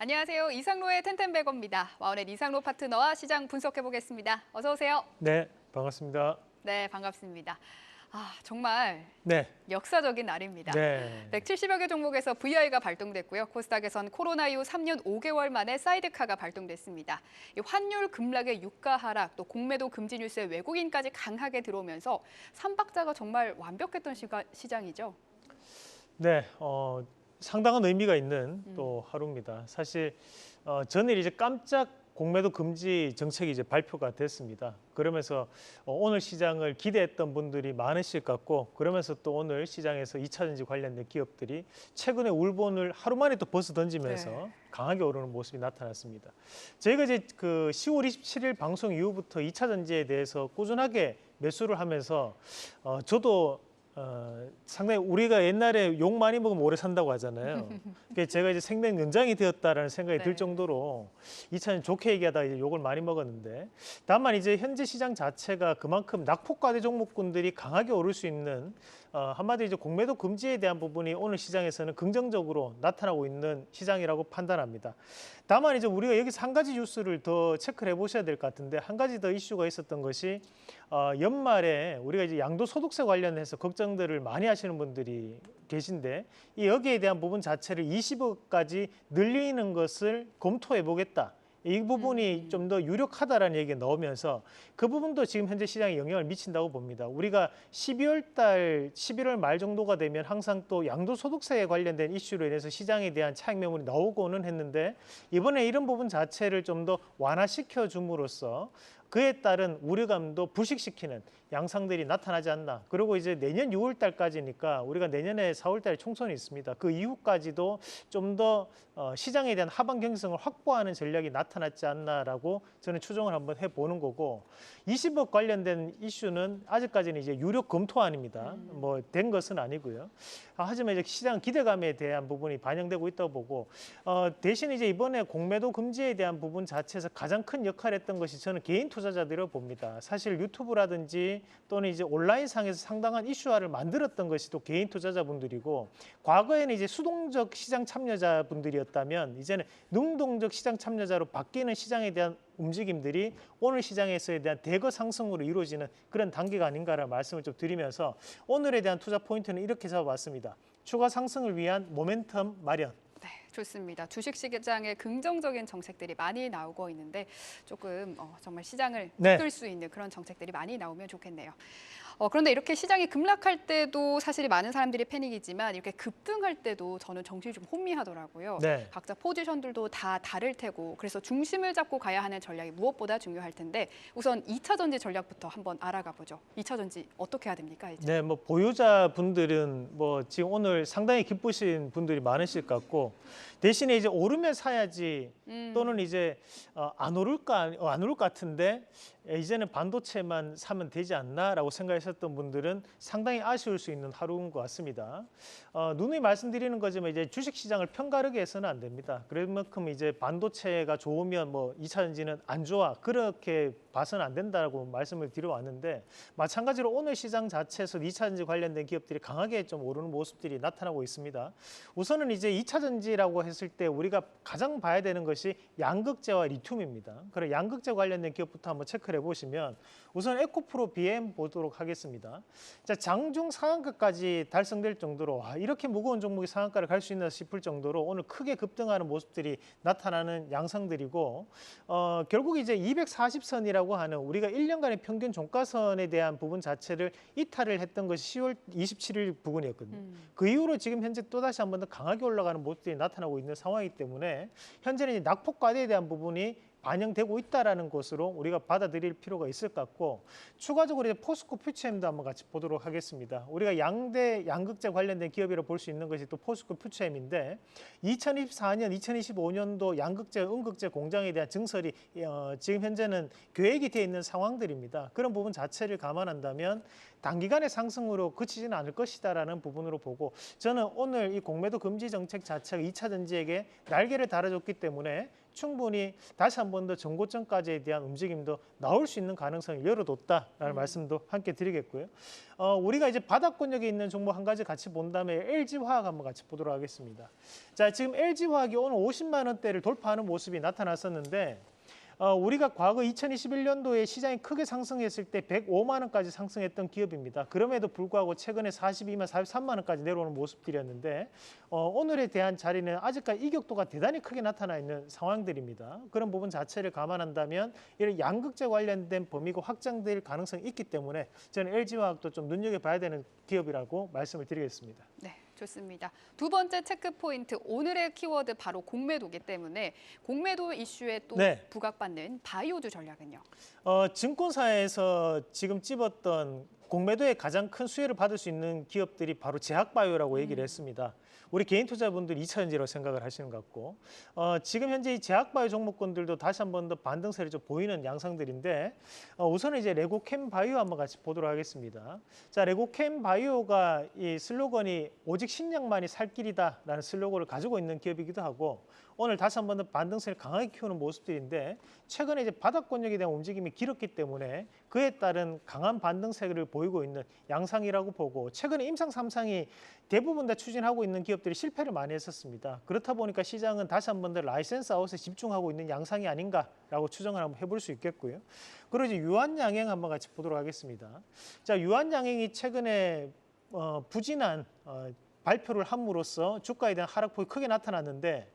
안녕하세요. 이상로의 텐텐베거입니다. 와우넷 이상로 파트너와 시장 분석해 보겠습니다. 어서 오세요. 네, 반갑습니다. 네, 반갑습니다. 정말 네, 역사적인 날입니다. 네, 170여 개 종목에서 VI가 발동됐고요. 코스닥에선 코로나 이후 3년 5개월 만에 사이드카가 발동됐습니다. 이 환율 급락의 유가 하락, 또 공매도 금지 뉴스에 외국인까지 강하게 들어오면서 삼박자가 정말 완벽했던 시장이죠. 네, 상당한 의미가 있는 또 하루입니다. 사실 전일 이제 깜짝 공매도 금지 정책이 이제 발표가 됐습니다. 그러면서 오늘 시장을 기대했던 분들이 많으실 것 같고, 그러면서 또 오늘 시장에서 2차전지 관련된 기업들이 최근에 울본을 하루 만에 또 버스 던지면서 네. 강하게 오르는 모습이 나타났습니다. 저희가 이제 그 10월 27일 방송 이후부터 2차전지에 대해서 꾸준하게 매수를 하면서 저도 상당히 우리가 옛날에 욕 많이 먹으면 오래 산다고 하잖아요. 그게 제가 이제 생명 연장이 되었다라는 생각이 네. 들 정도로 2차는 좋게 얘기하다가 이제 욕을 많이 먹었는데, 다만 이제 현재 시장 자체가 그만큼 낙폭과대 종목군들이 강하게 오를 수 있는 한마디로 이제 공매도 금지에 대한 부분이 오늘 시장에서는 긍정적으로 나타나고 있는 시장이라고 판단합니다. 다만 이제 우리가 여기서 한 가지 뉴스를 더 체크를 해보셔야 될 것 같은데, 한 가지 더 이슈가 있었던 것이 연말에 우리가 이제 양도소득세 관련해서 걱정들을 많이 하시는 분들이 계신데, 이 여기에 대한 부분 자체를 20억까지 늘리는 것을 검토해 보겠다. 이 부분이 좀 더 유력하다라는 얘기가 나오면서 그 부분도 지금 현재 시장에 영향을 미친다고 봅니다. 우리가 11월 말 정도가 되면 항상 또 양도소득세에 관련된 이슈로 인해서 시장에 대한 차익 매물이 나오고는 했는데, 이번에 이런 부분 자체를 좀 더 완화시켜 줌으로써 그에 따른 우려감도 불식시키는 양상들이 나타나지 않나. 그리고 이제 내년 6월 달까지니까 우리가 내년에 4월 달에 총선이 있습니다. 그 이후까지도 좀 더 시장에 대한 하방 경직성을 확보하는 전략이 나타났지 않나라고 저는 추정을 한번 해보는 거고, 20억 관련된 이슈는 아직까지는 이제 유력 검토안입니다. 뭐 된 것은 아니고요. 하지만 이제 시장 기대감에 대한 부분이 반영되고 있다고 보고, 대신 이제 이번에 공매도 금지에 대한 부분 자체에서 가장 큰 역할을 했던 것이 저는 개인 투자자들을 봅니다. 사실 유튜브라든지 또는 이제 온라인상에서 상당한 이슈화를 만들었던 것이 또 개인 투자자분들이고, 과거에는 이제 수동적 시장 참여자분들이었다면 이제는 능동적 시장 참여자로 바뀌는 시장에 대한 움직임들이 오늘 시장에서에 대한 대거 상승으로 이루어지는 그런 단계가 아닌가라는 말씀을 좀 드리면서, 오늘에 대한 투자 포인트는 이렇게 잡아봤습니다. 추가 상승을 위한 모멘텀 마련. 네, 좋습니다. 주식시장에 긍정적인 정책들이 많이 나오고 있는데 조금 정말 시장을 네. 이끌 수 있는 그런 정책들이 많이 나오면 좋겠네요. 그런데 이렇게 시장이 급락할 때도 사실 많은 사람들이 패닉이지만 이렇게 급등할 때도 저는 정신이 좀 혼미하더라고요. 네. 각자 포지션들도 다 다를 테고, 그래서 중심을 잡고 가야 하는 전략이 무엇보다 중요할 텐데, 우선 2차 전지 전략부터 한번 알아가 보죠. 2차 전지 어떻게 해야 됩니까, 이제? 네, 뭐 보유자분들은 뭐 지금 오늘 상당히 기쁘신 분들이 많으실 것 같고, 대신에 이제 오르면 사야지, 또는 이제 안 오를 것 같은데 이제는 반도체만 사면 되지 않나라고 생각하셨던 분들은 상당히 아쉬울 수 있는 하루인 것 같습니다. 누누이 말씀드리는 거지만 이제 주식시장을 편가르게 해서는 안 됩니다. 그만큼 이제 반도체가 좋으면 뭐 2차 전지는 안 좋아, 그렇게 봐서는 안 된다고 말씀을 드려왔는데, 마찬가지로 오늘 시장 자체에서 2차 전지 관련된 기업들이 강하게 좀 오르는 모습들이 나타나고 있습니다. 우선은 이제 2차 전지라고 했을 때 우리가 가장 봐야 되는 것이 양극재와 리튬입니다. 그래, 양극재 관련된 기업부터 한번 체크를 해보시면, 우선 에코프로 BM 보도록 하겠습니다. 자, 장중 상한가까지 달성될 정도로 이렇게 무거운 종목이 상한가를 갈 수 있나 싶을 정도로 오늘 크게 급등하는 모습들이 나타나는 양상들이고, 결국 이제 240선이라고 하는 우리가 1년간의 평균 종가선에 대한 부분 자체를 이탈을 했던 것이 10월 27일 부근이었거든요. 그 이후로 지금 현재 또다시 한 번 더 강하게 올라가는 모습들이 나타나고 있는 상황이기 때문에 현재는 이제 낙폭 과대에 대한 부분이 반영되고 있다라는 것으로 우리가 받아들일 필요가 있을 것 같고, 추가적으로 이제 포스코 퓨처엠도 한번 같이 보도록 하겠습니다. 우리가 양극재 관련된 기업이라고 볼 수 있는 것이 또 포스코 퓨처엠인데, 2024년, 2025년도 양극재, 음극재 공장에 대한 증설이 지금 현재는 계획이 되어 있는 상황들입니다. 그런 부분 자체를 감안한다면 단기간의 상승으로 그치지는 않을 것이다라는 부분으로 보고, 저는 오늘 이 공매도 금지 정책 자체가 2차 전지에게 날개를 달아줬기 때문에 충분히 다시 한 번 더 정고점까지에 대한 움직임도 나올 수 있는 가능성을 열어뒀다라는 말씀도 함께 드리겠고요. 우리가 이제 바닥권역에 있는 종목 한 가지 같이 본 다음에 LG화학 한번 같이 보도록 하겠습니다. 자, 지금 LG화학이 오늘 50만 원대를 돌파하는 모습이 나타났었는데 우리가 과거 2021년도에 시장이 크게 상승했을 때 105만 원까지 상승했던 기업입니다. 그럼에도 불구하고 최근에 42만, 43만 원까지 내려오는 모습들이었는데 오늘에 대한 자리는 아직까지 이격도가 대단히 크게 나타나 있는 상황들입니다. 그런 부분 자체를 감안한다면 이런 양극재 관련된 범위가 확장될 가능성이 있기 때문에 저는 LG화학도 좀 눈여겨봐야 되는 기업이라고 말씀을 드리겠습니다. 네, 좋습니다. 두 번째 체크 포인트, 오늘의 키워드 바로 공매도기 때문에 공매도 이슈에 또 네. 부각받는 바이오주 전략은요? 증권사에서 지금 찝었던 공매도에 가장 큰 수혜를 받을 수 있는 기업들이 바로 제약바이오라고 얘기를 했습니다. 우리 개인 투자분들이 2차전지라고 생각을 하시는 것 같고 지금 현재 이 제약바이오 종목군들도 다시 한 번 더 반등세를 좀 보이는 양상들인데 우선은 이제 레고캠바이오 한번 같이 보도록 하겠습니다. 자, 레고캠바이오가 이 슬로건이 오직 신약만이 살 길이다라는 슬로건을 가지고 있는 기업이기도 하고 오늘 다시 한 번 더 반등세를 강하게 키우는 모습들인데 최근에 이제 바닥권역에 대한 움직임이 길었기 때문에 그에 따른 강한 반등세를 보이고 있는 양상이라고 보고 최근에 임상 3상이 대부분 다 추진하고 있는 기업들이 실패를 많이 했었습니다. 그렇다 보니까 시장은 다시 한 번 더 라이센스 아웃에 집중하고 있는 양상이 아닌가라고 추정을 한번 해볼 수 있겠고요. 그리고 이제 유한양행 한번 같이 보도록 하겠습니다. 자, 유한양행이 최근에 부진한 발표를 함으로써 주가에 대한 하락폭이 크게 나타났는데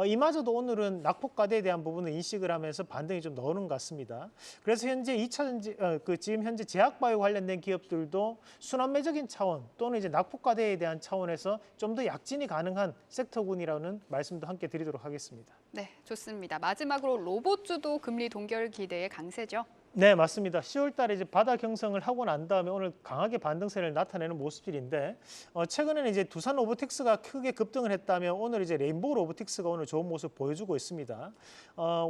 이마저도 오늘은 낙폭과대에 대한 부분을 인식을 하면서 반등이 좀 나오는 것 같습니다. 그래서 현재 2차전지 지금 현재 제약바이오 관련된 기업들도 순환매적인 차원 또는 이제 낙폭과대에 대한 차원에서 좀 더 약진이 가능한 섹터군이라는 말씀도 함께 드리도록 하겠습니다. 네, 좋습니다. 마지막으로 로봇주도 금리 동결 기대의 강세죠? 네, 맞습니다. 10월 달에 이제 바닥 형성을 하고 난 다음에 오늘 강하게 반등세를 나타내는 모습들인데 최근에는 이제 두산 로보틱스가 크게 급등을 했다면 오늘 이제 레인보우 로보틱스가 오늘 좋은 모습 보여주고 있습니다.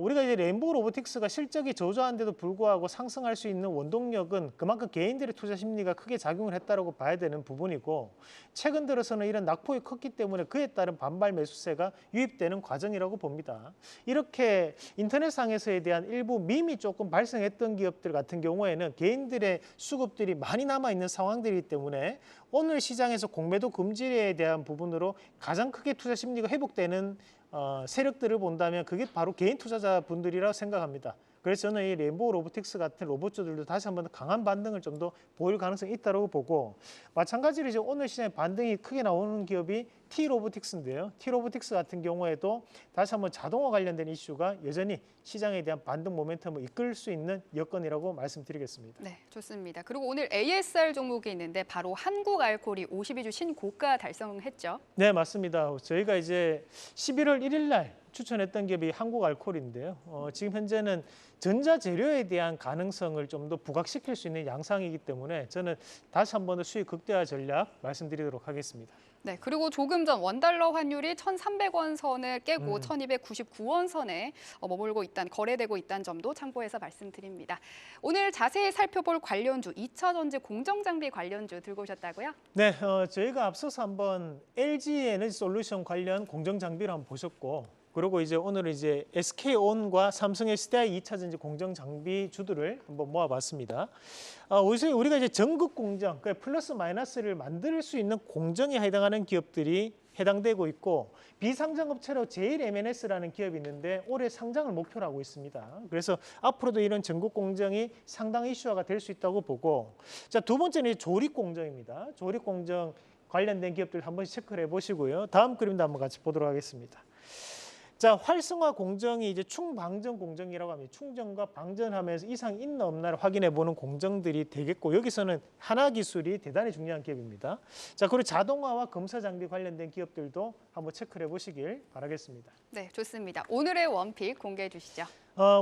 우리가 이제 레인보우 로보틱스가 실적이 저조한데도 불구하고 상승할 수 있는 원동력은 그만큼 개인들의 투자 심리가 크게 작용을 했다고 봐야 되는 부분이고 최근 들어서는 이런 낙폭이 컸기 때문에 그에 따른 반발 매수세가 유입되는 과정이라고 봅니다. 이렇게 인터넷상에서에 대한 일부 밈이 조금 발생했던 기업들 같은 경우에는 개인들의 수급들이 많이 남아있는 상황들이기 때문에 오늘 시장에서 공매도 금지에 대한 부분으로 가장 크게 투자 심리가 회복되는 세력들을 본다면 그게 바로 개인 투자자분들이라고 생각합니다. 그래서 저는 이 레인보우 로보틱스 같은 로봇주들도 다시 한번 강한 반등을 좀 더 보일 가능성이 있다고 보고 마찬가지로 이제 오늘 시장에 반등이 크게 나오는 기업이 T-로보틱스인데요. T-로보틱스 같은 경우에도 다시 한번 자동화 관련된 이슈가 여전히 시장에 대한 반등 모멘텀을 이끌 수 있는 여건이라고 말씀드리겠습니다. 네, 좋습니다. 그리고 오늘 ASR 종목이 있는데 바로 한국알코올이 52주 신고가 달성했죠? 네, 맞습니다. 저희가 이제 11월 1일 날 추천했던 기업이 한국알코올인데요. 지금 현재는 전자재료에 대한 가능성을 좀 더 부각시킬 수 있는 양상이기 때문에 저는 다시 한 번 더 수익 극대화 전략 말씀드리도록 하겠습니다. 네, 그리고 조금 전 원달러 환율이 1,300원 선을 깨고 1,299원 선에 머물고 거래되고 있다는 점도 참고해서 말씀드립니다. 오늘 자세히 살펴볼 관련주, 2차 전지 공정장비 관련주 들고 오셨다고요? 네, 저희가 앞서서 한번 LG 에너지 솔루션 관련 공정장비를 한번 보셨고 그리고 이제 오늘 이제 SK온과 삼성 SDI 2차 전지 공정 장비 주들을 한번 모아봤습니다. 우리가 이제 전국 공정, 그러니까 플러스 마이너스를 만들 수 있는 공정에 해당하는 기업들이 해당되고 있고 비상장 업체로 제일 M&S라는 기업이 있는데 올해 상장을 목표로 하고 있습니다. 그래서 앞으로도 이런 전국 공정이 상당히 이슈화가 될 수 있다고 보고 자, 두 번째는 조립 공정입니다. 조립 공정 관련된 기업들 한 번씩 체크를 해보시고요. 다음 그림도 한번 같이 보도록 하겠습니다. 자, 활성화 공정이 이제 충방전 공정이라고 합니다. 충전과 방전하면서 이상 있나 없나를 확인해 보는 공정들이 되겠고 여기서는 하나 기술이 대단히 중요한 기업입니다. 자, 그리고 자동화와 검사 장비 관련된 기업들도 한번 체크를 해보시길 바라겠습니다. 네, 좋습니다. 오늘의 원픽 공개해 주시죠.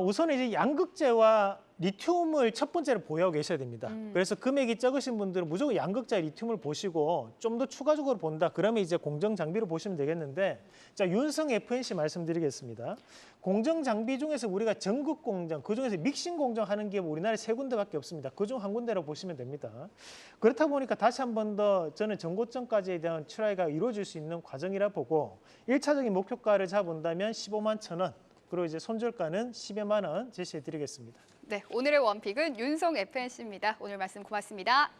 우선 이제 양극재와 리튬을 첫 번째로 보유하고 계셔야 됩니다. 그래서 금액이 적으신 분들은 무조건 양극재 리튬을 보시고 좀 더 추가적으로 본다. 그러면 이제 공정 장비로 보시면 되겠는데 자, 윤성 FNC 말씀드리겠습니다. 공정 장비 중에서 우리가 전국 공정, 그중에서 믹싱 공정 하는 기업 우리나라에 3군데밖에 없습니다. 그중 한 군데로 보시면 됩니다. 그렇다 보니까 다시 한 번 더 저는 전고점까지에 대한 트라이가 이루어질 수 있는 과정이라 보고 1차적인 목표가를 잡은다면 15만 1,000원 그리고 이제 손절가는 10여만 원 제시해 드리겠습니다. 네, 오늘의 원픽은 윤성 FNC입니다. 오늘 말씀 고맙습니다.